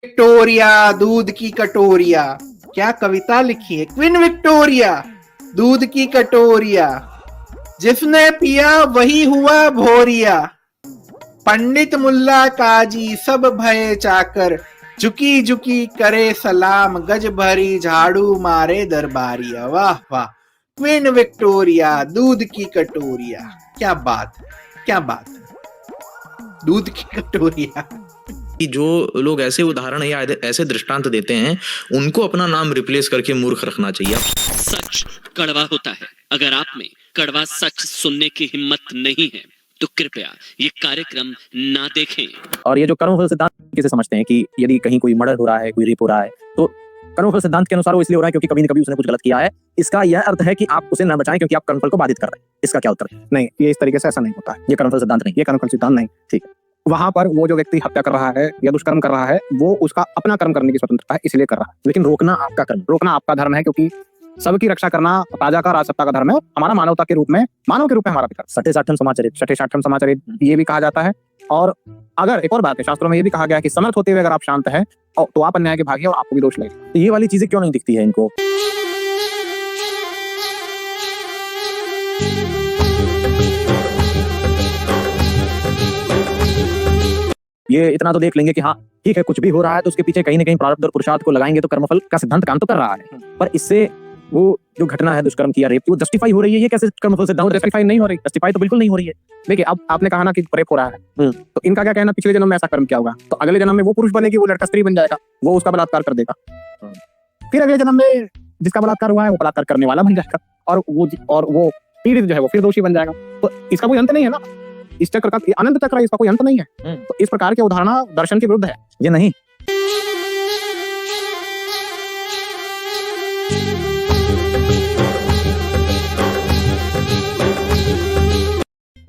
Victoria दूध की कटोरिया, क्या कविता लिखी है। क्वीन विक्टोरिया दूध की कटोरिया, जिसने पिया वही हुआ भोरिया। पंडित मुल्ला काजी सब भये चाकर, झुकी झुकी करे सलाम, गज भरी झाड़ू मारे दरबारिया। वाह वाह, क्वीन विक्टोरिया दूध की कटोरिया, क्या बात, क्या बात, दूध की कटोरिया। कि जो लोग ऐसे उदाहरण या ऐसे दृष्टांत देते हैं उनको अपना नाम रिप्लेस करके मूर्ख रखना चाहिए। सच कड़वा होता है, अगर आप में कड़वा सच सुनने की हिम्मत नहीं है तो कृपया ये कार्यक्रम ना देखें। और ये जो कर्मफल सिद्धांत किसे समझते हैं कि यदि कहीं कोई मर्डर हो रहा है, कोई रेप हो रहा है, तो कर्मफल सिद्धांत के अनुसार वो इसलिए हो रहा है क्योंकि कभी न कभी उसने कुछ गलत किया है। इसका यह अर्थ है कि आप उसे न बचाएं क्योंकि आप कर्मफल को बाधित कर रहे हैं। इसका क्या उत्तर है? नहीं, ये इस तरीके से ऐसा नहीं होता है। ये कर्मफल सिद्धांत नहीं। ये कर्मफल सिद्धांत नहीं। ठीक है। वहां पर वो जो व्यक्ति हत्या कर रहा है या दुष्कर्म कर रहा है, वो उसका अपना कर्म करने की स्वतंत्रता है, इसलिए कर रहा है। लेकिन रोकना आपका कर्म, रोकना आपका धर्म है, क्योंकि सबकी रक्षा करना राजा का, राजसत्ता का धर्म है। हमारा मानवता के रूप में, मानव के रूप में हमारा भी कर्म। सठे साठम समाचरित, छठे साठम समाचरित ये भी कहा जाता है। और अगर एक और बात है, शास्त्रों में ये भी कहा गया है कि समर्थ होते हुए अगर आप शांत हैं तो आप अन्याय के भागी और आपको भी दोष लगेगा। तो ये वाली चीजें क्यों नहीं दिखती है इनको? ये इतना तो देख लेंगे कि हाँ ठीक है, कुछ भी हो रहा है तो उसके पीछे कहीं ना कहीं प्रारब्ध और पुरुषार्थ को लगाएंगे तो कर्मफल का सिद्धांत काम तो कर रहा है। पर इससे वो जो घटना है दुष्कर्म की या रेप की, वो जस्टिफाई हो रही है। ये कैसे कर्मफल सिद्धांत जस्टिफाई नहीं हो रही? जस्टिफाई तो बिल्कुल नहीं हो रही है। देखिए, अब आपने कहा ना कि रेप हो रहा है, तो इनका क्या कहना, पिछले जन्म में ऐसा कर्म किया होगा तो अगले जन्म में वो पुरुष बनेगी, वो लड़का स्त्री बन जाएगा, वो उसका बलात्कार कर देगा। फिर अगले जन्म में जिसका बलात्कार हुआ है वो बलात्कार करने वाला बन जाएगा, और वो पीड़ित जो है वो फिर दोषी बन जाएगा। तो इसका कोई अंत नहीं है ना, इस चक्र का अनंत चक्र है, इसका कोई अंत नहीं है। तो इस प्रकार की उदाहरणा दर्शन के विरुद्ध है। ये नहीं।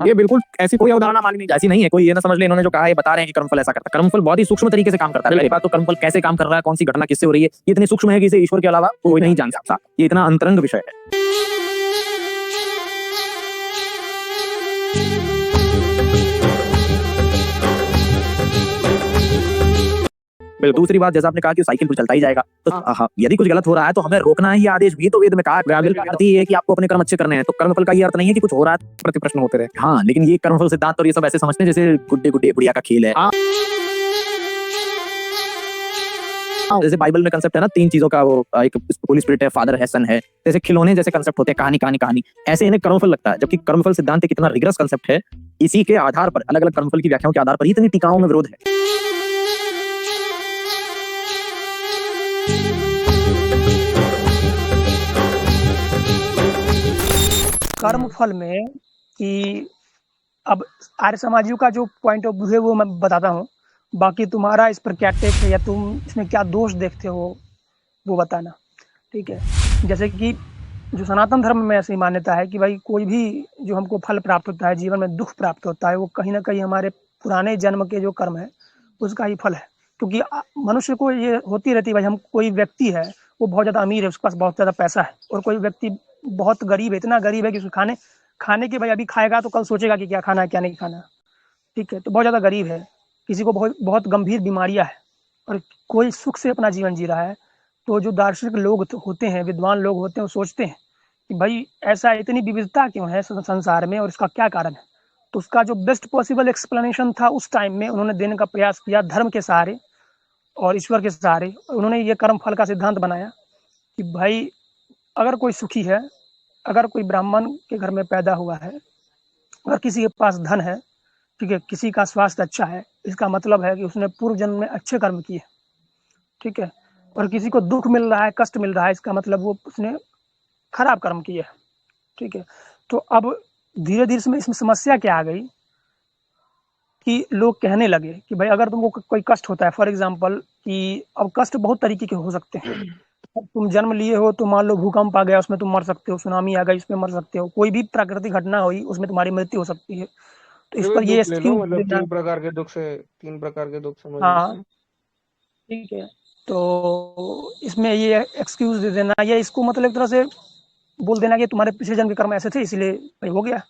ये बिल्कुल ऐसी कोई अवधारणा मानी नहीं ऐसी नहीं है। कोई ये ना समझ ले इन्होंने जो कहा है बता रहे हैं कि कर्मफल ऐसा करता है। कर्मफल बहुत ही सूक्ष्म तरीके से काम करता है। पहली बात तो कर्मफल कैसे काम कर रहा है, कौन सी घटना किससे हो रही है, ये इतनी सूक्ष्म है कि इसे ईश्वर के अलावा कोई नहीं जान सकता। ये इतना अंतरंग विषय है। दूसरी बात, जैसा आपने कहा कि साइकिल तो चलता ही जाएगा, तो यदि कुछ गलत हो रहा है तो हमें रोकना ही आदेश भी तो वेद में कहा है कि आपको अपने कर्म अच्छे करने हैं। तो कर्मफल का ये अर्थ नहीं है कि कुछ हो रहा है प्रति प्रश्न होते रहे। हाँ, लेकिन ये कर्मफल सिद्धांत और ये सब ऐसे समझते हैं जैसे गुड्डे गुड्डे गुड़िया का खेल है। जैसे बाइबल में कंसेप्ट है ना, 3 चीजों का, वो एक होली स्पिरिट है, फादर है, सन है। जैसे खिलौने जैसे कंसेप्ट होते हैं, कहानी कहानी कहानी, ऐसे इन्हें कर्मफल लगता है। जबकि कर्मफल सिद्धांत कितना रिगरस कंसेप्ट है, इसी के आधार पर, अलग अलग कर्मफल की व्याख्याओं के आधार पर इतनी टीकाओं में विरोध है। कर्मफल में कि अब आर्य समाजियों का जो पॉइंट ऑफ व्यू है वो मैं बताता हूँ, बाकी तुम्हारा इस पर क्या टेक है या तुम इसमें क्या दोष देखते हो वो बताना, ठीक है। जैसे कि जो सनातन धर्म में ऐसी मान्यता है कि भाई कोई भी जो हमको फल प्राप्त होता है, जीवन में दुख प्राप्त होता है, वो कहीं ना कहीं हमारे पुराने जन्म के जो कर्म है उसका ही फल है। क्योंकि मनुष्य को ये होती रहती है, भाई हम कोई व्यक्ति है वो बहुत ज़्यादा अमीर है, उसके पास बहुत ज़्यादा पैसा है, और कोई व्यक्ति बहुत गरीब है, इतना गरीब है कि उसको खाने के भाई अभी खाएगा तो कल सोचेगा कि क्या खाना है क्या नहीं खाना, ठीक है। तो बहुत ज़्यादा गरीब है, किसी को बहुत बहुत गंभीर बीमारियां है, और कोई सुख से अपना जीवन जी रहा है। तो जो दार्शनिक लोग होते हैं, विद्वान लोग होते हैं, वो सोचते हैं कि भाई ऐसा इतनी विविधता क्यों है संसार में और इसका क्या कारण है। तो उसका जो बेस्ट पॉसिबल एक्सप्लेनेशन था उस टाइम में उन्होंने देने का प्रयास किया धर्म के सहारे और ईश्वर के सहारे। उन्होंने ये कर्म फल का सिद्धांत बनाया कि भाई अगर कोई सुखी है, अगर कोई ब्राह्मण के घर में पैदा हुआ है, अगर किसी के पास धन है, ठीक है, किसी का स्वास्थ्य अच्छा है, इसका मतलब है कि उसने पूर्व जन्म में अच्छे कर्म किए, ठीक है। और किसी को दुख मिल रहा है, कष्ट मिल रहा है, इसका मतलब वो उसने खराब कर्म किए, ठीक है। तो अब धीरे धीरे इसमें समस्या क्या आ गई कि लोग कहने लगे कि भाई अगर तुमको कोई कष्ट होता है, फॉर एग्जाम्पल कि अब कष्ट बहुत तरीके के हो सकते हैं। अब तुम जन्म लिए हो तो मान लो भूकंप आ गया, उसमें तुम मर सकते हो, सुनामी आ गई, उसमें मर सकते हो, कोई भी प्राकृतिक घटना हुई उसमें तुम्हारी मृत्यु हो सकती है। तो इस पर ये मतलब 3 प्रकार के दुख समझ। हाँ, ठीक है। तो इसमें ये एक्सक्यूज दे देना या इसको मतलब एक तरह से बोल देना कि तुम्हारे पिछले जन्म के कर्म ऐसे थे इसलिए भाई हो गया,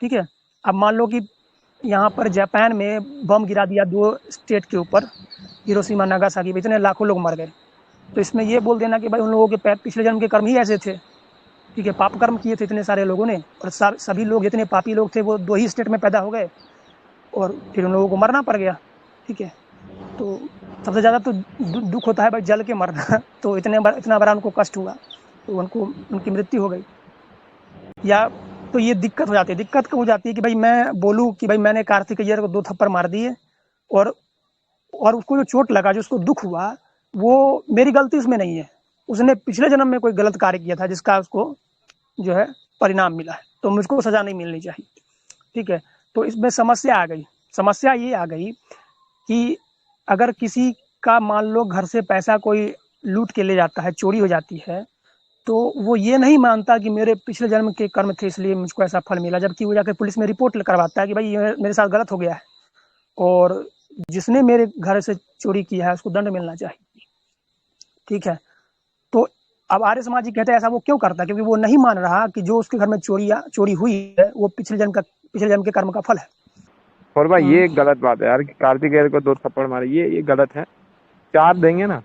ठीक है। अब मान लो कि यहाँ पर जापान में बम गिरा दिया 2 स्टेट के ऊपर, हिरोशिमा नागासाकी में इतने लाखों लोग मर गए। तो इसमें ये बोल देना कि भाई उन लोगों के पिछले जन्म के कर्म ही ऐसे थे, ठीक है, पाप कर्म किए थे इतने सारे लोगों ने, और सभी लोग जितने पापी लोग थे वो 2 ही स्टेट में पैदा हो गए और फिर उन लोगों को मरना पड़ गया, ठीक है। तो सबसे ज़्यादा तो दुख होता है भाई जल के मरना तो इतना बड़ा उनको कष्ट हुआ, तो उनकी मृत्यु हो गई। या तो ये दिक्कत हो जाती है, दिक्कत हो जाती है कि भाई मैं बोलूँ कि भाई मैंने कार्तिक अय्यर को 2 थप्पड़ मार दिए और उसको जो चोट लगा, जो उसको दुख हुआ, वो मेरी गलती उसमें नहीं है। उसने पिछले जन्म में कोई गलत कार्य किया था जिसका उसको जो है परिणाम मिला है, तो मुझको सजा नहीं मिलनी चाहिए, ठीक है। तो इसमें समस्या ये आ गई कि अगर किसी का मान लो घर से पैसा कोई लूट के ले जाता है, चोरी हो जाती है, तो वो ये नहीं मानता कि मेरे पिछले जन्म के कर्म थे इसलिए मुझको ऐसा फल मिला, जबकि वो जाकर पुलिस में रिपोर्ट करवाता है कि भाई ये मेरे साथ गलत हो गया है और जिसने मेरे घर से चोरी किया है उसको दंड मिलना चाहिए, ठीक है। तो अब आर्य समाज जी कहते हैं ऐसा वो क्यों करता है, क्योंकि वो नहीं मान रहा कि जो उसके घर में चोरी हुई है वो पिछले जन्म के कर्म का फल है। और भाई ये गलत बात है यार कि कार्तिक आर्यन को 2 थप्पड़ मारे, ये गलत है। 4 देंगे ना।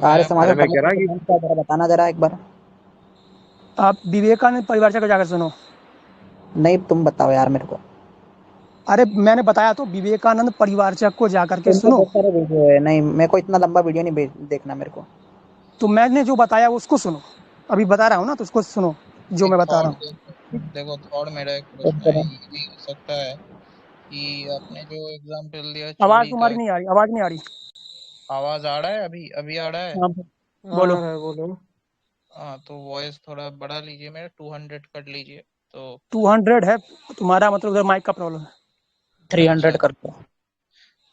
आर्य समाज मैं कह रहा कि जरा बताना जरा एक बार। आप विवेकानंद परिवार को जाकर सुनो। नहीं तुम बताओ यार मेरे को। अरे मैंने बताया तो विवेकानंद परिवारचक को जाकर के सुनो। बहुत सारे वीडियो है, नहीं मेरे को इतना लंबा वीडियो नहीं देखना मेरे को। तो मैंने जो बताया उसको सुनो, अभी बता रहा हूँ ना, तो उसको सुनो जो मैं बता रहा हूँ। देखो थॉट मेरा एक प्रश्न है, ये भी हो सकता है कि आपने जो एग्जांपल दिया आवाज चोरी तुम्हारी का, नहीं आ रही, आवाज नहीं आ रही। आवाज आ रहा है? अभी आ रहा है? हाँ, बोलो। बोलो। हाँ तो वॉइस थोड़ा बढ़ा लीजिए, मेरा 200 कर लीजिए। तो 200 है तुम्हारा, मतलब उधर माइक का प्रॉब्लम है। 300 कर दो।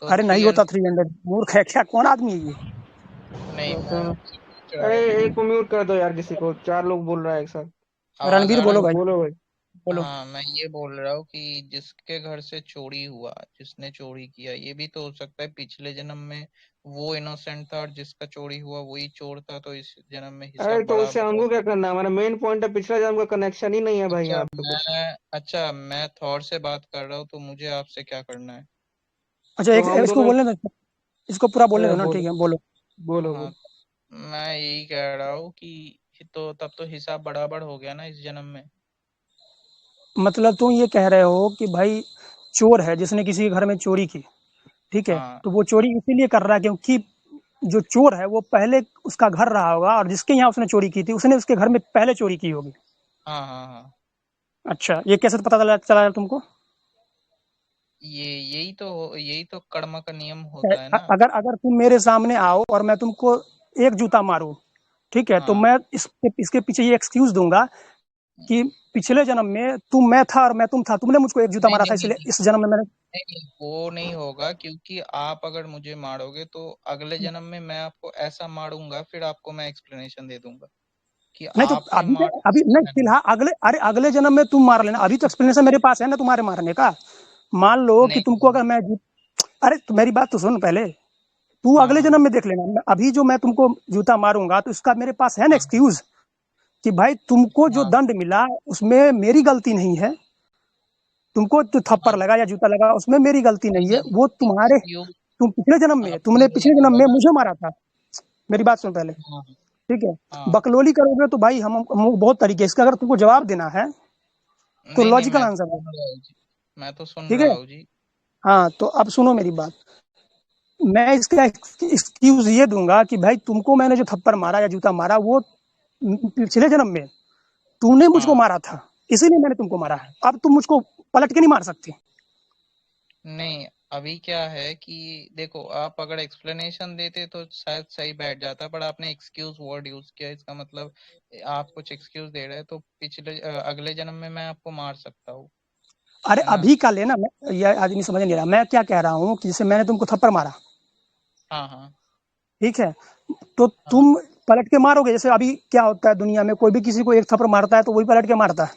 तो अरे नहीं होता 300, मूर्ख है क्या, कौन आदमी है ये? नहीं, मैं आपसे पूछ रहा अरे हूँ। एक को म्यूट कर दो यार, किसी को 4 लोग बोल रहा है एक साथ। आवाज रणवीर आ रहा बोलो है? भाई, बोलो भाई। बोलो। हाँ मैं ये बोल रहा हूँ कि जिसके घर से चोरी हुआ, जिसने चोरी किया, ये भी तो हो सकता है पिछले जन्म में वो इनोसेंट था और जिसका चोरी हुआ वही चोर था, तो इस जन्म में अरे हिसाब तो उससे बराबर हमको होगा। क्या करना, हमारा मेन पॉइंट है पिछला जन्म का कनेक्शन ही नहीं है भाई यहाँ पे कुछ। मैं थॉट से बात कर रहा हूँ, तो मुझे आपसे क्या करना है? अच्छा तो एक हम इसको दोनों बोलने दो, इसको पूरा बोलने दो ना, ठीक बोलो है बोलो। बोलो हाँ बोलो। मैं यही कह रहा हूँ कि तो तब तो हिसाब बराबर हो गया ना इस जन्म में। मतलब तुम ये कह रहे हो कि भाई चोर है जिसने किसी के घर में चोरी की, ठीक है, हाँ तो वो चोरी इसीलिए कर रहा है क्योंकि जो चोर है वो पहले उसका घर रहा होगा और जिसके यहाँ उसने चोरी की थी उसने उसके घर में पहले चोरी की होगी। हाँ हाँ हाँ, अच्छा, ये कैसे पता चला तुमको? यही तो कर्म का नियम होता है ना। अगर अगर तुम मेरे सामने आओ और मैं तुमको एक जूता मारूं, ठीक है, तो हाँ मैं इसके पीछे ये एक्सक्यूज दूंगा कि पिछले जन्म में मैं था और मैं तुम था, तुमने मुझको एक जूता नहीं मारा था नहीं नहीं इसलिए नहीं इस जन्म में मैंने। नहीं, वो नहीं होगा, क्योंकि आप अगर मुझे मारोगे तो अगले जन्म में मैं आपको ऐसा मारूंगा, फिर आपको मैं एक्सप्लेनेशन दे दूंगा कि नहीं तो आपने अभी मारा अभी नहीं, मैंने। फिलहाल अगले जन्म में तुम मार लेना, अभी तो एक्सप्लेनेशन मेरे पास है ना तुम्हारे मारने का। मान लो कि तुमको नहीं, अगर अरे तो मेरी बात तो सुन पहले, तू हाँ अगले हाँ जन्म में देख लेना, अभी जो मैं तुमको जूता मारूंगा तो इसका मेरे पास है ना हाँ एक्सक्यूज कि भाई तुमको जो हाँ दंड मिला उसमें मेरी गलती नहीं है, तुमको जो थप्पड़ हाँ, लगा या जूता लगा उसमें मेरी गलती नहीं है, वो तुम्हारे एक्सक्यूज तुम आपने तुमने ये पिछले जन्म बोला में ना। मुझे मारा था। मेरी बात सुन पहले, हाँ ठीक है। हाँ, बकलोली करोगे तो भाई हम बहुत तरीके, इसका अगर तुमको जवाब देना है तो नहीं नहीं, लॉजिकल आंसर दो, मैं तो सुन ठीक रहा है। हूँ जी। हाँ तो अब सुनो मेरी बात, मैं इसका एक्सक्यूज ये दूंगा कि भाई तुमको मैंने जो थप्पड़ मारा या जूता मारा वो पिछले जन्म में तूने मुझको हाँ मारा था, इसीलिए मैंने तुमको मारा है, अब तुम मुझको पलट के नहीं मार सकते। नहीं, अभी क्या है कि देखो, आप अगर एक्सप्लेनेशन देते तो शायद सही बैठ जाता, पर आपने एक्सक्यूज वर्ड यूज किया, इसका मतलब आप कुछ एक्सक्यूज दे रहे हैं, तो अगले जन्म में मैं आपको मार सकता हूँ, अरे है ना? अभी का लेना, यह आदमी समझ नहीं रहा, मैं क्या कह रहा हूँ कि जैसे मैंने तुमको थप्पड़ मारा, हाँ हाँ ठीक है, तो हाँ, तुम पलट के मारोगे। जैसे अभी क्या होता है दुनिया में, कोई भी किसी को एक थप्पड़ मारता है तो वही पलट के मारता है,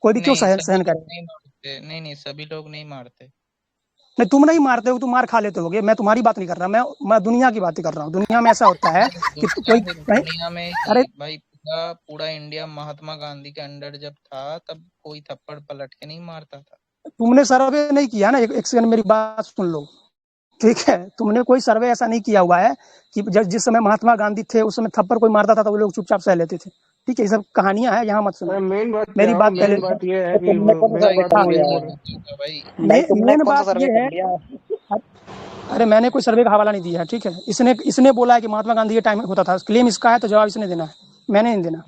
कोई भी क्यों नहीं सभी सहन लोग करे। नहीं मारते, नहीं सभी लोग नहीं मारते। नहीं तुम नहीं मारते हो, तुम मार खा लेते होगे, मैं तुम्हारी बात नहीं कर रहा, मैं दुनिया की बात कर रहा हूँ। दुनिया में ऐसा होता है नहीं, कि दुनिया कोई से कहीं, दुनिया में अरे भाई पूरा पूरा इंडिया महात्मा गांधी के अंडर जब था, तब कोई थप्पड़ पलट के नहीं मारता था। तुमने सर्वे नहीं किया ना, एक सेकंड मेरी बात सुन लो, ठीक है, तुमने कोई सर्वे ऐसा नहीं किया हुआ है कि जिस समय महात्मा गांधी थे उस समय थप्पड़ कोई मारता था तो वो लोग चुपचाप सह लेते थे। ठीक है, ये सब कहानियां हैं, यहाँ मत सुनो। मेन बात मेरी क्या हो, बात पहले मेन बात ये है भाई कि तुमने कौन सा मेन सर्वे बात कर वो ये लिया बोल रहा भाई भाई तुमने मेन कौन सा बात सर्वे ये कर है, लिया? अरे मैंने कोई सर्वे का हवाला नहीं दिया है। ठीक है, इसने इसने बोला है कि महात्मा गांधी के टाइम होता था, क्लेम इसका है तो जवाब इसने देना है, मैंने नहीं देना।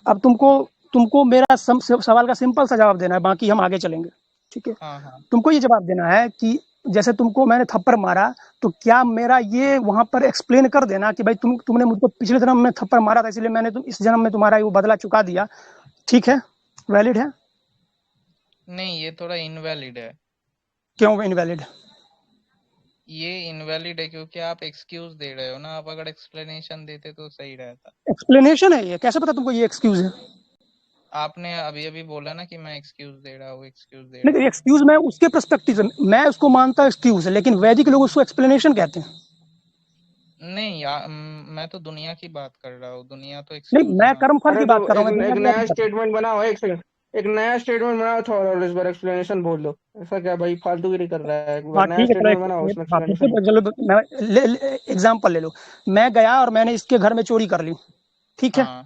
अब तुमको तुमको मेरा सवाल का सिंपल सा जवाब देना है, बाकी हम आगे चलेंगे। ठीक है, हाँ हाँ तुमको ये जवाब देना है कि जैसे तुमको मैंने थप्पड़ मारा तो क्या मेरा ये वहां पर एक्सप्लेन कर देना कि भाई तुमने मुझको पिछले जन्म में थप्पड़ मारा था इसलिए मैंने इस जन्म में तुम्हारा वो बदला चुका दिया। ठीक है, वैलिड है? नहीं, ये थोड़ा इनवैलिड है। क्यों इनवैलिड? ये इनवैलिड है क्योंकि आप एक्सक्यूज दे रहे हो ना। आप अगर एक्सप्लेनेशन देते तो सही रहता। एक्सप्लेनेशन है ये? कैसे पता तुमको ये एक्सक्यूज है? आपने अभी अभी बोला ना कि मैं एक्सक्यूज दे रहा हूँ, एक्सक्यूज दे रहा नहीं, हूँ। एक्सक्यूज मैं उसके पर्सपेक्टिव से मैं उसको मानता हूँ एक्सक्यूज है, लेकिन वैदिक लोग उसको एक्सप्लेनेशन कहते हैं। नहीं मैं तो दुनिया की बात कर रहा हूँ। दुनिया तो नहीं, एक्सक्यूज मैं मान। कर्मफल अरे की तो बात कर रहा हूँ, मैं एक दुनिया की बात नया नहीं कर रहा। स्टेटमेंट बनाओ, एक सेकंड, एक नया स्टेटमेंट बनाओ थोड़ा, और इस बार एक्सप्लेनेशन बोल दो। ऐसा क्या भाई फालतूगिरी कर रहा है? एक बार हाँ नया ठीक है, चलो स्टेटमेंट बनाओ, उसमें हाँ एक्सप्लेनेशन दो। चलो मैं एग्जाम्पल ले लो। मैं गया और मैंने इसके घर में चोरी कर ली। ठीक है, हाँ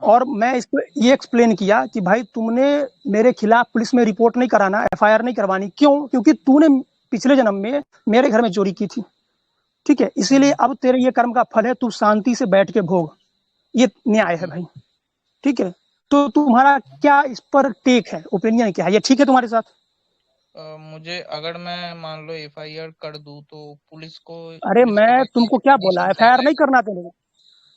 और मैं इसको ये एक्सप्लेन किया कि भाई तुमने मेरे खिलाफ पुलिस में रिपोर्ट नहीं कराना, एफआईआर नहीं करवानी। क्यों? क्योंकि तूने पिछले जन्म में मेरे घर में चोरी की थी। ठीक है, इसीलिए अब तेरे ये कर्म का फल है, तू शांति से बैठ के भोग। ये न्याय है भाई। ठीक है, तो तुम्हारा क्या इस पर टेक है, ओपिनियन क्या है? ये ठीक है तुम्हारे साथ? मुझे अगर मैं मान लो एफआईआर कर दूं तो पुलिस को अरे पुलिस को मैं ताकि तुमको क्या बोला, एक्सप्लेनेशन सही एफआईआर नहीं रहेगा। करना तेरे को?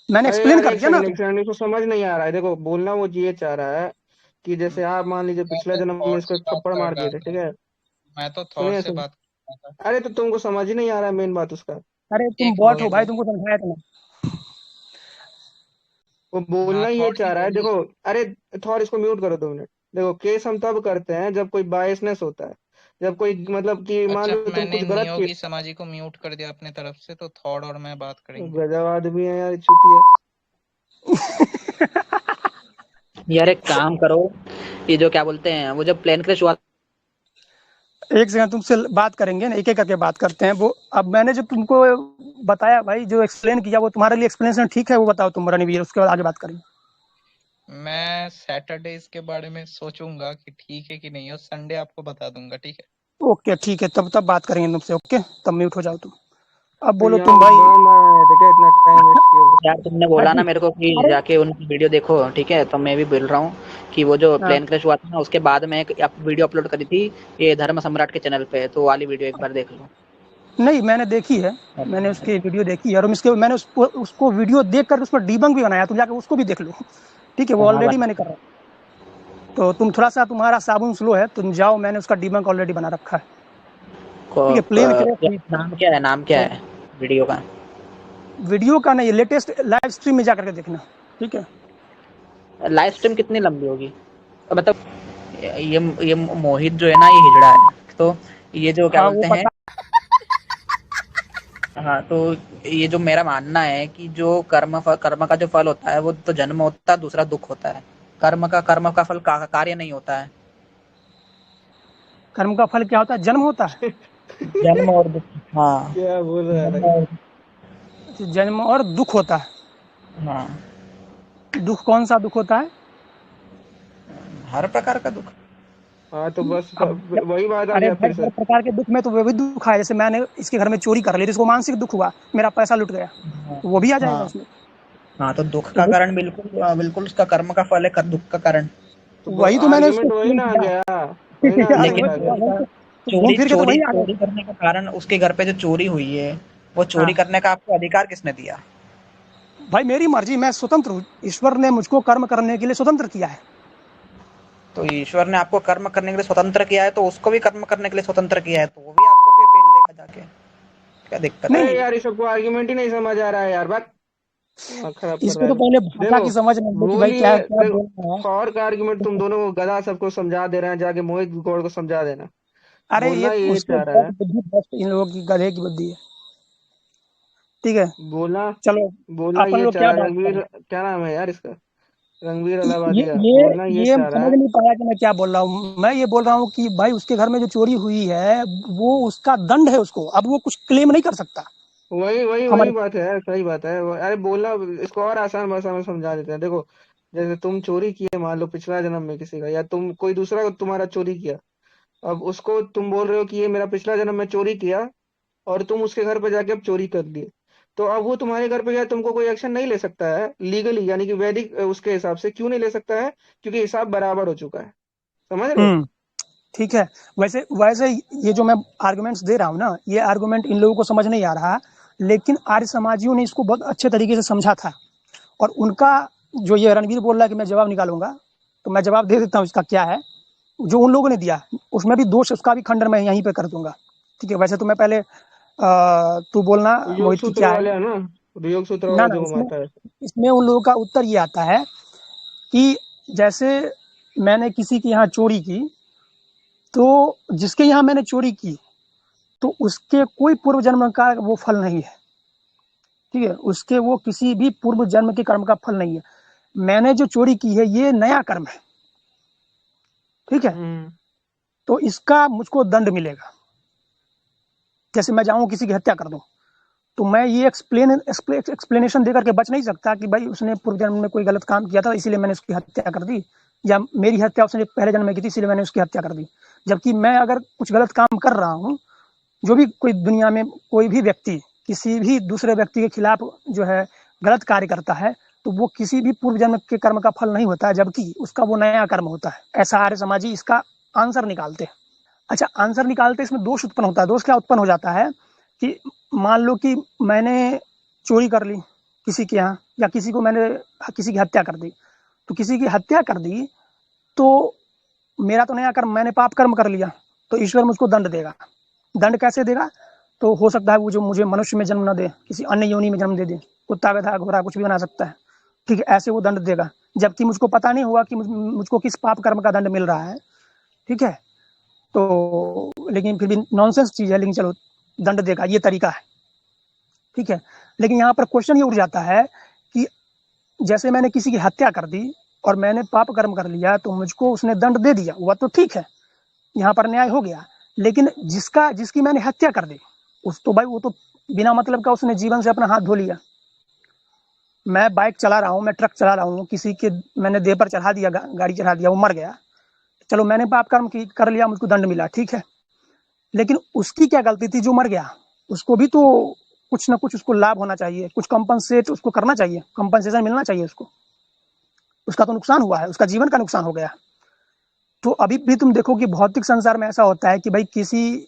मैंने अरे एक्सप्लेन यार कर एक दिया ना सेकंड, एक तुमको। सेकंड, इसको समझ नहीं आ रहा है। देखो बोलना वो ये चाह रहा है कि जैसे आप मान लीजिए मैं पिछले तो जन्म में थॉट इसको से एक बात थप्पड़ कर मार रहा दिए थे, ठीक था। है? मैं तो थॉट सुनिए से सुनिए, बात कर रहा था। अरे तो तुमको समझ ही नहीं आ रहा है मेन बात उसका। अरे तुम एक बॉट हो मिनट भाई, रुक। तुमको समझाया था ना। वो बोलना हाँ ये थॉट चाह की रहा है, बोलिए। देखो। अरे थोड़ा इसको म्यूट करो 2 मिनट। देखो, केस हम तब करते हैं जब कोई बायसनेस होता है, जब कोई मतलब कि मान अच्छा, लो तुम मैंने कुछ गलत किए। नियोगी समाजी को म्यूट कर दिया अपने तरफ से, तो थॉट और मैं बात करेंगे। गजब आदमी है यार, चुतिया। यार एक काम करो, ये जो क्या बोलते हैं, वो जब प्लेन क्रैश हुआ एक सेकंड, तुमसे बात करेंगे ना, एक एक करके बात करते हैं। वो अब मैंने जो तुमको बताया भाई, जो एक्सप्लेन किया, वो तुम्हारे लिए एक्सप्लेनेशन ठीक है? वो बताओ तुम रणवीर, उसके बाद आगे बात करेंगे। मैं सैटरडे इसके बारे में सोचूंगा कि ठीक है कि नहीं, और संडे आपको बता दूंगा। ठीक है। ओके ठीक है, तब तब बात करेंगे तुमसे। ओके, तब म्यूट हो जाओ तुम। अब तो बोलो यहाँ तुम पे भाई। गांड मार रहे थे क्या? इतना टाइम वेस्ट किया बस। यार तुमने बोला ना मेरे को कि अरे जाके उनकी वीडियो देखो, ठीक है? तो मैं भी बोल रहा हूँ कि वो जो हाँ, प्लेन क्रैश हुआ था ना, उसके बाद में एक वीडियो अपलोड करी थी ये धर्म सम्राट के चैनल पे, तो वो वाली वीडियो एक बार देख लो। नहीं मैंने देखी है, मैंने उसकी वीडियो देखी है, और मैंने उसको वीडियो देख कर उस पर डीबंक भी बनाया, तुम जाकर उसको भी देख लो। ठीक है, वो हाँ ऑलरेडी मैंने कर रहा। तो तुम थोड़ा सा, तुम्हारा साबुन स्लो है, तुम जाओ, मैंने उसका डीबंक ऑलरेडी बना रखा है। ठीक है, प्लेन क्रैश नाम क्या है, नाम क्या है वीडियो का? वीडियो का नहीं, लेटेस्ट लाइव स्ट्रीम में जाकर के देखना। ठीक है, लाइव स्ट्रीम कितनी लंबी होगी? तो मतलब ये मोहित जो है ना, ये हिजड़ा है, तो ये जो क्या हाँ वो बोलते हैं, पता। हाँ, तो ये जो मेरा मानना है कि जो कर्म का जो फल होता है वो तो जन्म होता है, दूसरा दुख होता है। कर्म का फल कार्य नहीं होता है। कर्म का फल क्या होता है? जन्म होता है। जन्म और दुख। हाँ, क्या बोल रहा है जन्म भाई? और जन्म और दुख होता है। हाँ, दुख कौन सा दुख होता है? हर प्रकार का दुख। हाँ तो बस अब वही बात आ अरे गया भाई, फिर से। हर प्रकार के दुख में तो वो भी दुख है। जैसे मैंने इसके घर में चोरी कर ली तो इसको मानसिक दुख हुआ, मेरा पैसा लुट गया, हाँ, तो वो भी आ जाएगा हाँ, उसमें। हाँ, तो दुख तो का कारण बिल्कुल उसका कर्म का फल है, दुख का कारण। तो वही तो मैंने उसको आर्ग्यूमेंट वही एक्सप्लेन ना आ किया। गया, वही ना लेकिन आर्ग्यूमेंट आ आर्गुमेंट गया। वही उसका तो घूम फिर के तो वही आ गया। चोरी करने का कारण, उसके घर पे जो चोरी हुई है, वो चोरी हाँ करने का आपको अधिकार किसने दिया? भाई, मेरी मर्जी, मैं स्वतंत्र हूँ। ईश्वर ने मुझको कर्म करने के लिए स्वतंत्र किया है। तो ईश्वर ने आपको कर्म करने के लिए स्वतंत्र किया है, तो उसको भी कर्म करने के लिए स्वतंत्र किया है, तो वो भी आपको फिर पेल देगा जाके। क्या दिक्कत है? नहीं, अरे यार, ये सबको आर्ग्यूमेंट ही नहीं समझ आ रहा है यार, बात दिमाग खराब कर रहा इसको है तो लोग। पहले भाषा देखो, की समझ नहीं है कि भाई क्या बोलिए, क्या देखो, बोल रहा है। थॉर का आर्ग्यूमेंट तुम दोनों को गधा सबको समझा दे रहे हैं, जाके मोहित गौड़ को समझा देना। अरे ये बोलना ये उसको चाह रहा बहुत है, बुद्धि भ्रष्ट, इन लोगों की गधे की बुद्धि है। ठीक है, बोलना चलो बोलना अपन ये लोग चाह क्या रहा है। बात करें? रघुवीर, क्या नाम है यार इसका? रणवीर ये अलाहाबादिया ये बोलना ये ये चाह रहा समझ है। नहीं पाया कि मैं क्या बोल रहा हूँ। मैं ये बोल रहा हूँ कि भाई उसके घर में जो चोरी हुई है वो उसका दंड है उसको, अब वो कुछ क्लेम नहीं कर सकता वही वही वही हमारे। बात है यार, सही बात है। अरे बोलना, इसको और आसान भाषा में समझा देते हैं। देखो, जैसे तुम चोरी किए मान लो पिछला जन्म में किसी का, या तुम कोई दूसरा तुम्हारा चोरी किया, अब उसको तुम बोल रहे हो कि ये मेरा पिछला जन्म में चोरी किया, और तुम उसके घर पे जाके अब चोरी कर लिए, तो अब वो तुम्हारे घर पे गया, तुमको कोई एक्शन नहीं ले सकता है लीगली, यानी कि वैदिक उसके हिसाब से क्यों नहीं ले सकता है? क्योंकि हिसाब बराबर हो चुका है। समझ रहे हो? ठीक है। वैसे वैसे ये जो मैं आर्गुमेंट्स दे रहा हूँ ना, ये आर्गुमेंट इन लोगों को समझ नहीं आ रहा, लेकिन आर्य समाजियों ने इसको बहुत अच्छे तरीके से समझा था। और उनका जो ये रणवीर बोल रहा है कि मैं जवाब निकालूंगा, तो मैं जवाब दे देता हूँ इसका क्या है। जो उन लोगों ने दिया उसमें भी दोष, उसका भी खंडन मैं यहीं पे कर दूंगा। ठीक है। वैसे तो मैं पहले तू बोलना योग मोहित की सूत्र क्या है। वाले है ना, योग सूत्र ना वाला ना, जो इसमें घुमाता है। इसमें उन लोगों का उत्तर ये आता है कि जैसे मैंने किसी के यहाँ चोरी की, तो जिसके यहाँ मैंने चोरी की तो उसके कोई पूर्व जन्म का वो फल नहीं है। ठीक है। उसके वो किसी भी पूर्व जन्म के कर्म का फल नहीं है। मैंने जो चोरी की है ये नया कर्म है। ठीक है। तो इसका मुझको दंड मिलेगा। जैसे मैं जाऊं किसी की हत्या कर दूं, तो मैं ये एक्सप्लेनेशन देकर के बच नहीं सकता कि भाई उसने पूर्व जन्म में कोई गलत काम किया था इसीलिए मैंने उसकी हत्या कर दी, या मेरी हत्या उसने पहले जन्म में की थी इसीलिए मैंने उसकी हत्या कर दी। जबकि मैं अगर कुछ गलत काम कर रहा हूँ, जो भी कोई दुनिया में कोई भी व्यक्ति किसी भी दूसरे व्यक्ति के खिलाफ जो है गलत कार्य करता है, तो वो किसी भी पूर्व जन्म के कर्म का फल नहीं होता है, जबकि उसका वो नया कर्म होता है। ऐसा आर्य समाजी इसका आंसर निकालते हैं। अच्छा, आंसर निकालते इसमें दोष उत्पन्न होता है। दोष क्या उत्पन्न हो जाता है कि मान लो कि मैंने चोरी कर ली किसी के यहाँ, या किसी को मैंने किसी की हत्या कर दी, तो किसी की हत्या कर दी तो मेरा तो नया कर्म, मैंने पाप कर्म कर लिया, तो ईश्वर मुझको दंड देगा। दंड कैसे देगा? तो हो सकता है वो जो मुझे मनुष्य में जन्म न दे, किसी अन्य योनि में जन्म दे दे, कुत्ता गधा घोड़ा कुछ भी बना सकता है। ठीक है, ऐसे वो दंड देगा, जबकि मुझको पता नहीं हुआ कि मुझको किस पाप कर्म का दंड मिल रहा है। ठीक है। तो लेकिन फिर भी नॉनसेंस चीज है, लेकिन चलो दंड देगा, ये तरीका है। ठीक है। लेकिन यहाँ पर क्वेश्चन ये उठ जाता है कि जैसे मैंने किसी की हत्या कर दी और मैंने पाप कर्म कर लिया, तो मुझको उसने दंड दे दिया, वह तो ठीक है, यहाँ पर न्याय हो गया। लेकिन जिसकी मैंने हत्या कर दी, उस तो भाई वो तो बिना मतलब का उसने जीवन से अपना हाथ धो लिया। मैं बाइक चला रहा हूँ, मैं ट्रक चला रहा हूँ, किसी के मैंने देह पर चढ़ा दिया, गाड़ी चढ़ा दिया, वो मर गया, चलो मैंने पाप कर्म कर लिया, मुझको दंड मिला, ठीक है। लेकिन उसकी क्या गलती थी जो मर गया? उसको भी तो कुछ ना कुछ उसको लाभ होना चाहिए, कुछ कंपनसेट उसको करना चाहिए, कंपनसेशन मिलना चाहिए उसको। उसका तो नुकसान हुआ है, उसका जीवन का नुकसान हो गया। तो अभी भी तुम देखो कि भौतिक संसार में ऐसा होता है कि भाई किसी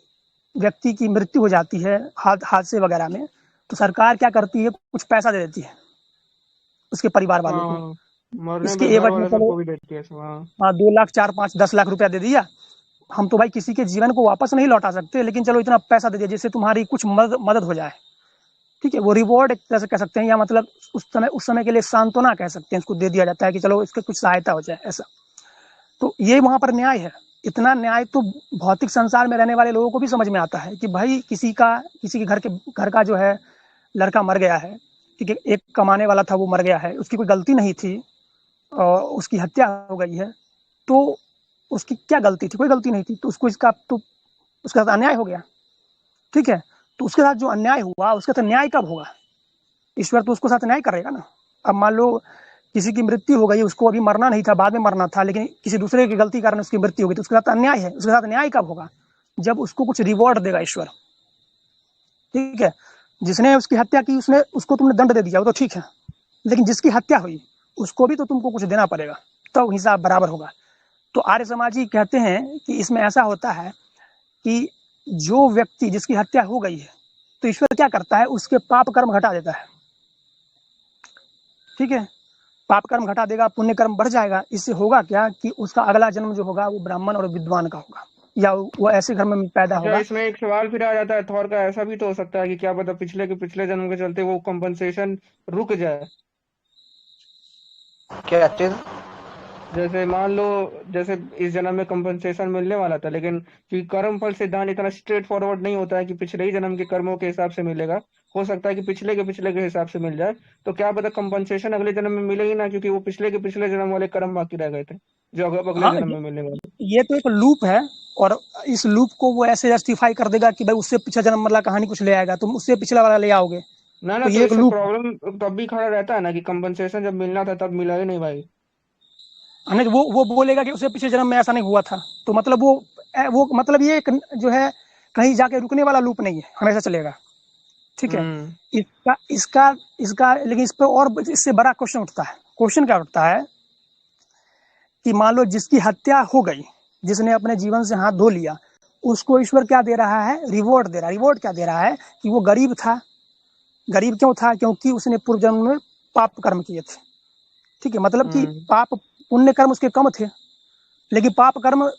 व्यक्ति की मृत्यु हो जाती है हादसे वगैरह में, तो सरकार क्या करती है, कुछ पैसा दे देती है उसके परिवार वालों को। हाँ, मरने इसके पे घर एवज में वाले चलो सबको भी देती है। हाँ, 2 लाख 4 5 10 लाख रुपया दे दिया। हम तो भाई किसी के जीवन को वापस नहीं लौटा सकते, लेकिन चलो इतना पैसा दे दिया जिससे तुम्हारी कुछ मदद हो जाए। ठीक है, वो रिवॉर्ड एक तरह से कह सकते हैं, या मतलब उस समय के लिए सांत्वना कह सकते हैं, उसको दे दिया जाता है कि चलो इसके कुछ सहायता हो जाए, ऐसा। तो ये वहां पर न्याय है। इतना न्याय तो भौतिक संसार में रहने वाले लोगों को भी समझ में आता है कि भाई किसी के घर का जो है लड़का मर गया है। ठीक है, एक कमाने वाला था, वो मर गया है, उसकी कोई गलती नहीं थी और उसकी हत्या हो गई है, तो उसकी क्या गलती थी? कोई गलती नहीं थी, तो उसको उसका साथ अन्याय हो गया। ठीक है, तो उसके साथ जो अन्याय हुआ उसका तो न्याय कब होगा? ईश्वर तो उसको साथ न्याय करेगा ना। अब मान लो किसी की मृत्यु हो गई, उसको अभी मरना नहीं था, बाद में मरना था, लेकिन किसी दूसरे की गलती कारण उसकी मृत्यु हो गई, तो उसके साथ अन्याय है। उसके साथ न्याय कब होगा? जब उसको कुछ रिवॉर्ड देगा ईश्वर। ठीक है, जिसने उसकी हत्या की उसको तुमने दंड दे दिया, वो तो ठीक है, लेकिन जिसकी हत्या हुई उसको भी तो तुमको कुछ देना पड़ेगा, तो हिसाब बराबर होगा। तो आर्य समाजी कहते हैं कि इसमें ऐसा होता है कि जो व्यक्ति जिसकी हत्या हो गई है, तो ईश्वर क्या करता है, उसके पाप कर्म घटा देता है। ठीक है, पाप कर्म घटा देगा, पुण्य कर्म बढ़ जाएगा। इससे होगा क्या कि उसका अगला जन्म जो होगा वो ब्राह्मण और विद्वान का होगा, या वो ऐसे घर में पैदा अच्छा, होगा। इसमें एक सवाल फिर आ जाता है थॉर का, ऐसा भी तो हो सकता है कि क्या पता पिछले जन्म के चलते वो कंपनसेशन रुक जाए। क्या चीज? जैसे मान लो, जैसे इस जन्म में कंपनसेशन मिलने वाला था, लेकिन क्योंकि कर्म फल सिद्धांत इतना स्ट्रेट फॉरवर्ड नहीं होता है कि पिछले ही जन्म के कर्मों के हिसाब से मिलेगा। हो सकता है कि पिछले के हिसाब से मिल जाए, तो क्या पता कंपनसेशन अगले जन्म में मिले ही ना, क्योंकि वो पिछले के पिछले जन्म वाले कर्म बाकी रह गए थे जो अब अगले हाँ, जन्म में मिलने वाले। ये तो एक लूप है, और इस लूप को वो ऐसे जस्टिफाई कर देगा कि भाई उससे पिछला जन्म वाला कहानी कुछ ले आएगा, तुम उससे पिछला वाला ले आओगे, ना तो तो ये एक इससे लूप। प्रॉब्लम तब भी खड़ा रहता है ना कि कंपनसेशन जब मिलना था तब मिला ही नहीं भाई। नहीं, वो बोलेगा कि उससे पिछले जन्म में ऐसा नहीं हुआ था, तो मतलब वो मतलब ये एक जो है कहीं जाके रुकने वाला लूप नहीं है, हमेशा चलेगा। ठीक है। इसका इसका इसका लेकिन इस पर और इससे बड़ा क्वेश्चन उठता है। क्वेश्चन क्या उठता है कि मान लो जिसकी हत्या हो गई, जिसने अपने जीवन से हाथ धो लिया, उसको ईश्वर क्या दे रहा है? रिवॉर्ड दे रहा है। रिवॉर्ड क्या दे रहा है कि वो गरीब था। गरीब क्यों था? क्योंकि उसने पूर्व जन्म में पाप कर्म किए थे। ठीक है, मतलब कि पाप पुण्य कर्म उसके कम थे, लेकिन पाप कर्म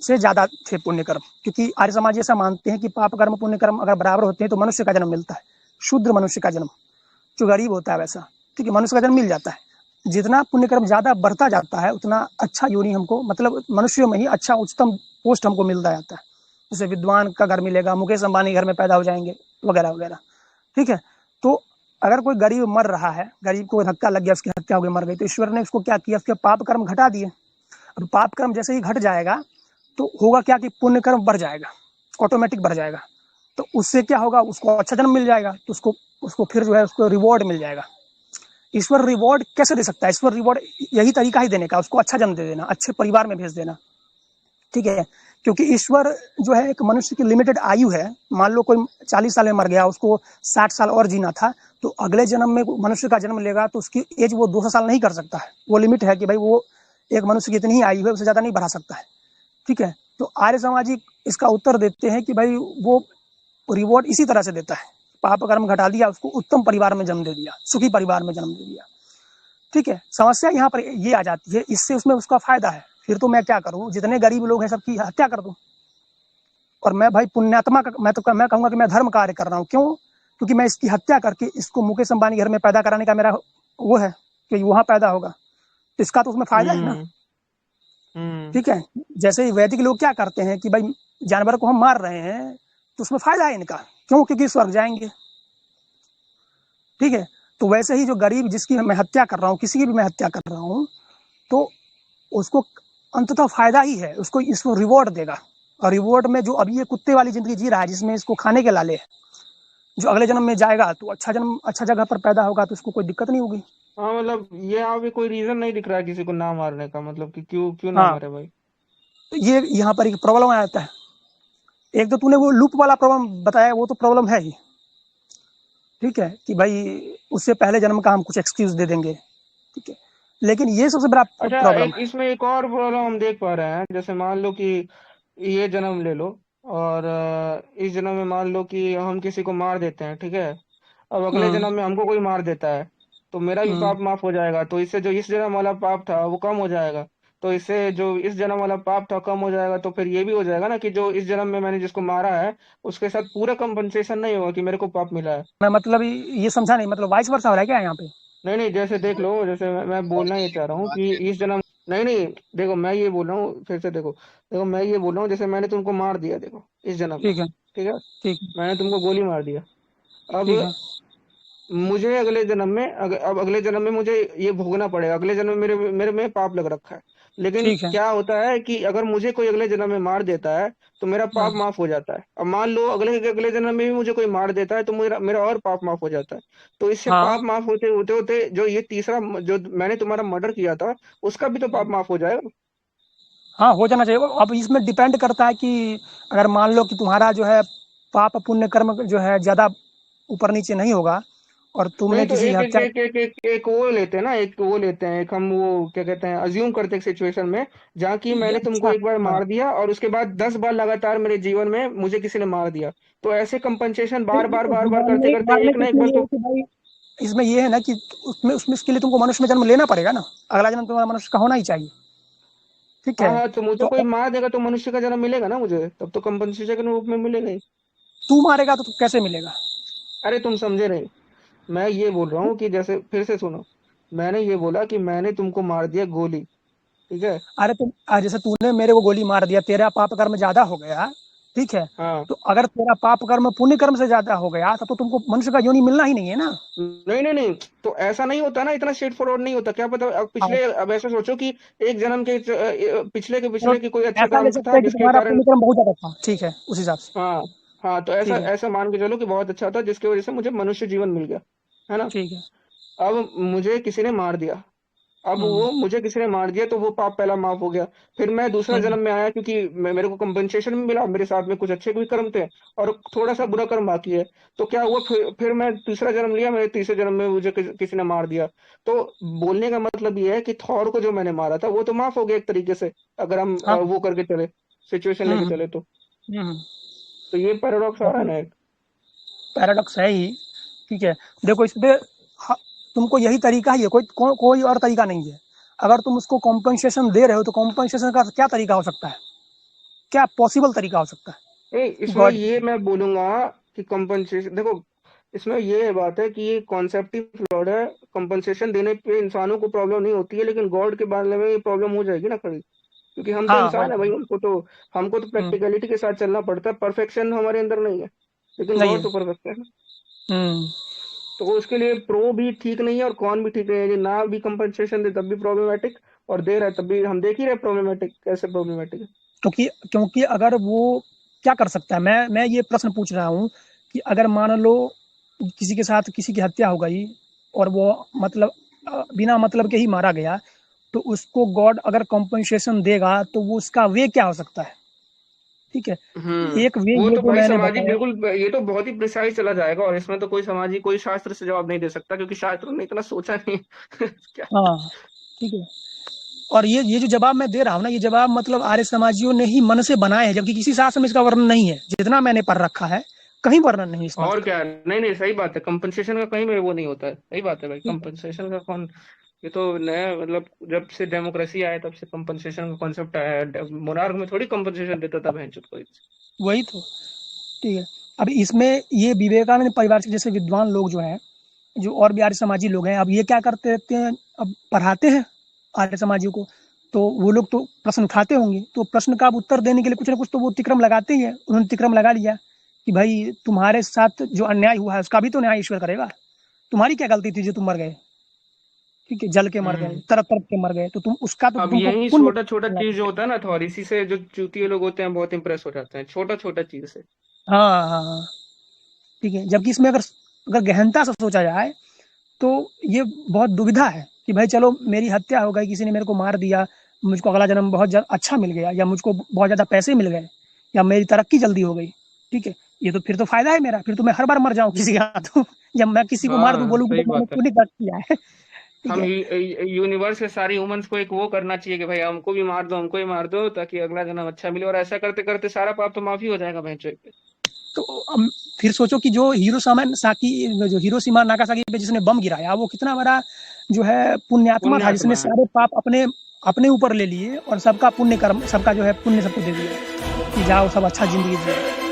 से ज्यादा थे पुण्य कर्म, क्योंकि आर्य समाज ऐसा मानते हैं कि पाप कर्म पुण्य कर्म अगर बराबर होते हैं तो मनुष्य का जन्म मिलता है, शुद्र मनुष्य का जन्म, जो गरीब होता है वैसा। ठीक है, मनुष्य का जन्म मिल जाता है। जितना पुण्य कर्म ज्यादा बढ़ता जाता है उतना अच्छा योनि हमको, मतलब मनुष्यों में ही अच्छा उच्चतम पोस्ट हमको मिलता जाता है। जैसे विद्वान का घर मिलेगा, मुकेश अंबानी घर में पैदा हो जाएंगे, वगैरह वगैरह। ठीक है, तो अगर कोई गरीब मर रहा है, गरीब को धक्का लग गया, उसकी हत्या हो गई, मर गई, तो ईश्वर ने उसको क्या किया? उसके पाप कर्म घटा दिए। अब पाप कर्म जैसे ही घट जाएगा तो होगा क्या कि पुण्य कर्म बढ़ जाएगा, ऑटोमेटिक बढ़ जाएगा। तो उससे क्या होगा? उसको अच्छा जन्म मिल जाएगा, तो उसको फिर जो है उसको रिवॉर्ड मिल जाएगा। ईश्वर रिवॉर्ड कैसे दे सकता है? ईश्वर रिवॉर्ड यही तरीका ही देने का, उसको अच्छा जन्म दे देना, अच्छे परिवार में भेज देना। ठीक है, क्योंकि ईश्वर जो है एक मनुष्य की लिमिटेड आयु है। मान लो कोई 40 साल में मर गया, उसको 60 साल और जीना था, तो अगले जन्म में मनुष्य का जन्म लेगा तो उसकी एज वो 200 साल नहीं कर सकता है। वो लिमिट है कि भाई वो एक मनुष्य की इतनी ही आयु है, उससे ज्यादा नहीं बढ़ा सकता है। ठीक है, तो आर्य समाजी इसका उत्तर देते हैं कि भाई वो रिवॉर्ड इसी तरह से देता है, पाप कर्म घटा दिया, उसको उत्तम परिवार में जन्म दे दिया, सुखी परिवार में जन्म दे दिया। ठीक है, समस्या यहाँ पर ये आ जाती है, इससे उसमें उसका फायदा है। फिर तो मैं क्या करूं, जितने गरीब लोग हैं सबकी हत्या कर दूं, और मैं भाई पुण्यात्मा का, मैं कहूंगा कि मैं धर्म कार्य कर रहा हूं। क्यों? क्योंकि मैं इसकी हत्या करके इसको मुकेश अंबानी घर में पैदा कराने का मेरा वो है कि वहां पैदा होगा, तो इसका तो उसमें फायदा है ना। ठीक है, जैसे वैदिक लोग क्या करते हैं कि भाई जानवर को हम मार रहे हैं तो उसमें फायदा है इनका, क्यों? क्योंकि स्वर्ग जाएंगे। ठीक है, तो वैसे ही जो गरीब जिसकी मैं हत्या कर रहा हूँ, किसी की भी मैं हत्या कर रहा हूँ, तो उसको अंततः फायदा ही है, उसको इसको रिवॉर्ड देगा। और रिवॉर्ड में जो अभी ये कुत्ते वाली जिंदगी जी रहा है, जिसमें इसको खाने के लाले है, जो अगले जन्म में जाएगा तो अच्छा जन्म, अच्छा जगह पर पैदा होगा, तो उसको कोई दिक्कत नहीं होगी। हाँ मतलब ये यहाँ पे कोई रीजन नहीं दिख रहा है किसी को ना मारने का, मतलब कि क्यों क्यों ना हाँ, मारे भाई। तो ये यहाँ पर एक प्रॉब्लम आ जाता है। एक तो तूने वो लूप वाला प्रॉब्लम बताया, वो तो प्रॉब्लम है ही। ठीक है, कि भाई उससे पहले जन्म का हम कुछ एक्सक्यूज दे देंगे। ठीक है, लेकिन ये सबसे बड़ा अच्छा प्रॉब्लम है। इसमें एक और प्रॉब्लम हम देख पा रहे हैं, जैसे मान लो कि ये जन्म ले लो, और इस जन्म में मान लो कि हम किसी को मार देते हैं, ठीक है। अब अगले हम्म जन्म में हमको कोई मार देता है, तो मेरा भी हम्म पाप माफ हो जाएगा, तो इससे जो इस जन्म वाला पाप था वो कम हो जाएगा। तो इससे जो इस जन्म वाला पाप था कम हो जाएगा, तो फिर ये भी हो जाएगा ना कि जो इस जन्म में मैंने जिसको मारा है उसके साथ पूरा कंपनसेशन नहीं होगा कि मेरे को पाप मिला है। मैं मतलब ये समझा नहीं, मतलब वाइस वर्सा हो रहा है क्या यहाँ पे? नहीं नहीं, जैसे देख लो, जैसे मैं बोलना ये चाह रहा हूँ कि इस जन्म, नहीं नहीं, देखो मैं ये बोल रहा हूँ, फिर से देखो, देखो मैं ये बोल रहा हूँ, जैसे मैंने तुमको मार दिया, देखो इस जन्म में, ठीक है, ठीक है, ठीक मैंने तुमको गोली मार दिया। अब ठीक है, मुझे अगले जन्म में अब अगले जन्म में मुझे ये भोगना पड़ेगा, अगले जन्म में मेरे मेरे में पाप लग रखा है। लेकिन ठीक है। क्या होता है कि अगर मुझे कोई अगले जन्म में मार देता है तो मेरा हाँ पाप माफ हो जाता है। अब मान लो अगले अगले जन्म में भी मुझे कोई मार देता है तो मेरा मेरा और पाप माफ हो जाता है। तो इससे हाँ पाप माफ होते होते होते जो ये तीसरा जो मैंने तुम्हारा मर्डर किया था उसका भी तो पाप माफ हो जाएगा। हाँ, हो जाना चाहिए। अब इसमें डिपेंड करता है कि अगर मान लो कि तुम्हारा जो है पाप पुण्य कर्म जो है ज्यादा ऊपर नीचे नहीं होगा, और नहीं तुमने तो किसी की एक एक हत्या। एक एक एक, एक वो लेते हैं ना, एक वो लेते हैं, एक हम वो क्या कहते हैं, अज्यूम करते हैं सिचुएशन में जहाँ की मैंने तुमको अच्छा, एक बार हाँ, मार दिया और उसके बाद 10 बार लगातार मेरे जीवन में मुझे किसी ने मार दिया, तो ऐसे कंपनसेशन बार बार बार बार करते मारने करते मारने एक के ना एक इसमें बार ये है तो। कि भाई, इसमें ये है ना कि उसमें उसमें इसके लिए तुमको मनुष्य में जन्म लेना पड़ेगा ना, अगला जन्म तुम्हारा मनुष्य का होना ही चाहिए। ठीक हाँ है, हाँ, तो मुझे तो कोई मार देगा तो मनुष्य का जन्म मिलेगा ना मुझे, तब तो कंपनसेशन के रूप में मिलेगा ही। तू मारेगा तो कैसे मिलेगा? अरे तुम समझे नहीं, मैं ये बोल रहा हूँ कि जैसे फिर से सुनो, मैंने ये बोला कि मैंने तुमको मार दिया गोली, ठीक है। अरे जैसे तूने मेरे को गोली मार दिया, तेरा पाप कर्म ज्यादा हो गया, ठीक है, हाँ तो अगर तेरा पाप कर्म पुण्य कर्म से ज्यादा हो गया तो तुमको मनुष्य का योनि मिलना ही नहीं है ना। नहीं नहीं नहीं, तो ऐसा नहीं होता ना, इतना स्ट्रेट फॉरवर्ड नहीं होता। क्या पता अब पिछले, अब ऐसा सोचो कि एक जन्म के पिछले के पिछले की कोई अच्छा ऐसा ले काम सकते था हैं कि जिसके तुम्हारा कारण, पुण्य कर्म बहुत ज्यादा था, ठीक है, उस हिसाब से। हाँ हाँ, तो ऐसा ठीक है, ऐसा मान के चलो कि बहुत अच्छा था जिसकी वजह से मुझे मनुष्य जीवन मिल गया, है ना। ठीक है। अब मुझे किसी ने मार दिया, अब हम्म, वो मुझे किसी ने मार दिया तो वो पाप पहला माफ हो गया। फिर मैं दूसरा हम्म, जन्म में आया क्योंकि मेरे को कंपनसेशन भी मिला, मेरे साथ में कुछ अच्छे भी कर्म थे और थोड़ा सा बुरा कर्म बाकी है। तो क्या हुआ, फिर मैं तीसरा जन्म लिया, मेरे तीसरे जन्म में मुझे किसी ने मार दिया। तो बोलने का मतलब ये है कि थॉर को जो मैंने मारा था वो तो माफ हो गया एक तरीके से, अगर हम हाँ, वो करके चले, सिचुएशन लेके हम्म, चले तो। हम्म, तो ये पैराडॉक्स आ रहा है ना एक। पैराडॉक्स है ही, ठीक है। देखो इस पे तुमको यही तरीका ही है, कोई और तरीका नहीं है। अगर तुम उसको कॉम्पनसेशन दे रहे हो तो कॉम्पनसेशन का क्या तरीका हो सकता है, क्या पॉसिबल तरीका हो सकता है इसमें गॉड। ये मैं बोलूंगा कि कंपनसेशन, देखो इसमें ये बात है कि ये कॉन्सेप्ट ही फ्लॉड है। कंपनसेशन देने पे इंसानों को प्रॉब्लम नहीं होती है, लेकिन गॉड के बारे में ये प्रॉब्लम हो जाएगी ना खड़ी, क्योंकि हम तो हाँ इंसान है भाई, हमको तो हम्म, प्रैक्टिकलिटी के साथ चलना पड़ता है। परफेक्शन हमारे अंदर नहीं है, लेकिन नहीं गॉड है। तो परफेक्ट है ना। हम्म, तो उसके लिए प्रो भी ठीक नहीं है और कॉन भी ठीक नहीं है। ये ना भी कंपनसेशन दे तब भी प्रॉब्लमेटिक, और दे रहा है तब भी हम देख ही रहे प्रॉब्लमेटिक, कैसे प्रॉब्लमेटिक है। क्योंकि क्योंकि अगर वो क्या कर सकता है, मैं ये प्रश्न पूछ रहा हूँ कि अगर मान लो किसी के साथ किसी की हत्या हो गई और वो मतलब बिना मतलब के ही मारा गया, तो उसको गॉड अगर कॉम्पनसेशन देगा तो वो उसका वे क्या हो सकता है, ठीक है। एक वे वो ये तो जो भाई मैंने सामाजिक, बताया। बिल्कुल ये तो बहुत ही प्रिसाइज चला जाएगा, और इसमें तो कोई सामाजिक कोई शास्त्र से जवाब नहीं दे सकता, क्योंकि शास्त्र ने इतना सोचा नहीं। क्या। हाँ, ठीक है। और ये जो जवाब मैं दे रहा हूँ ना, ये जवाब मतलब आर्य समाजियों ने ही मन से बनाए हैं, जबकि किसी शास्त्र में इसका वर्णन नहीं है। जितना मैंने पढ़ रखा है कहीं वर्णन नहीं इस बात और का। क्या, नहीं नहीं सही बात है, कंपनसेशन का कहीं में वो नहीं होता है, सही बात है भाई, ठीक है, कंपनसेशन का कौन। ये तो नया, मतलब जब से डेमोक्रेसी आया तब से कंपनसेशन का कॉन्सेप्ट आया है। मोनार्क में थोड़ी कंपनसेशन देता था भैंचोद कोई। वही तो, ठीक है। अब इसमें ये विवेकानंद परिवार के जैसे विद्वान लोग जो हैं, जो और भी आर्य समाजी लोग हैं, अब ये क्या करते रहते हैं, अब पढ़ाते हैं आर्य समाजियों को, तो वो लोग तो प्रश्न उठाते होंगे, तो प्रश्न का अब उत्तर देने के लिए कुछ ना कुछ तो वो तिक्रम लगाते ही है। उन्होंने तिक्रम लगा लिया कि भाई तुम्हारे साथ जो अन्याय हुआ है उसका भी तो न्याय ईश्वर करेगा। तुम्हारी क्या गलती थी जो तुम मर गए, ठीक है, जल के मर गए, हम्म। तरफ तरफ के मर गए, तो तुम उसका तो अब तुमको यही पुण्य छोटा छोटा करना चीज जो चाहिए। होता है ना, थोड़ी इसी से जो चूतिए लोग होते हैं बहुत इंप्रेस हो जाते हैं, छोटा छोटा चीज से। हाँ हाँ हाँ, ठीक है। जबकि इसमें अगर अगर गहनता से सोचा जाए तो ये बहुत दुविधा है कि भाई चलो मेरी हत्या हो गई, किसी ने मेरे को मार दिया, मुझको अगला जन्म बहुत अच्छा मिल गया, या मुझको बहुत ज्यादा पैसे मिल गए, या मेरी तरक्की जल्दी हो गई, ठीक है, ये तो फिर तो फायदा है मेरा, फिर तो मैं हर बार मर जाऊं किसी के हाथों। जब मैं किसी को मार दूं हाँ बोलूं कि सही मैंने बात है। पुण्य कर्म किया है। ठीक हम है, यूनिवर्स के सारी ह्यूमंस को एक वो करना चाहिए कि भाई हमको भी मार दो, हमको भी मार दो, ताकि अगला जन्म अच्छा मिले, और ऐसा करते करते सारा पाप तो माफी हो जाएगा भैंचो एक पे। तो अब फिर सोचो कि जो जो हिरोशिमा नागासाकी पे जिसने बम गिराया, वो कितना बड़ा जो है पुण्यात्मा था, जिसने पुण्यात्मा है। सारे पाप अपने अपने ऊपर ले लिए और सबका पुण्य कर्म, सबका जो है पुण्य सबको दे दिया कि जाओ सब अच्छा जिंदगी जियो।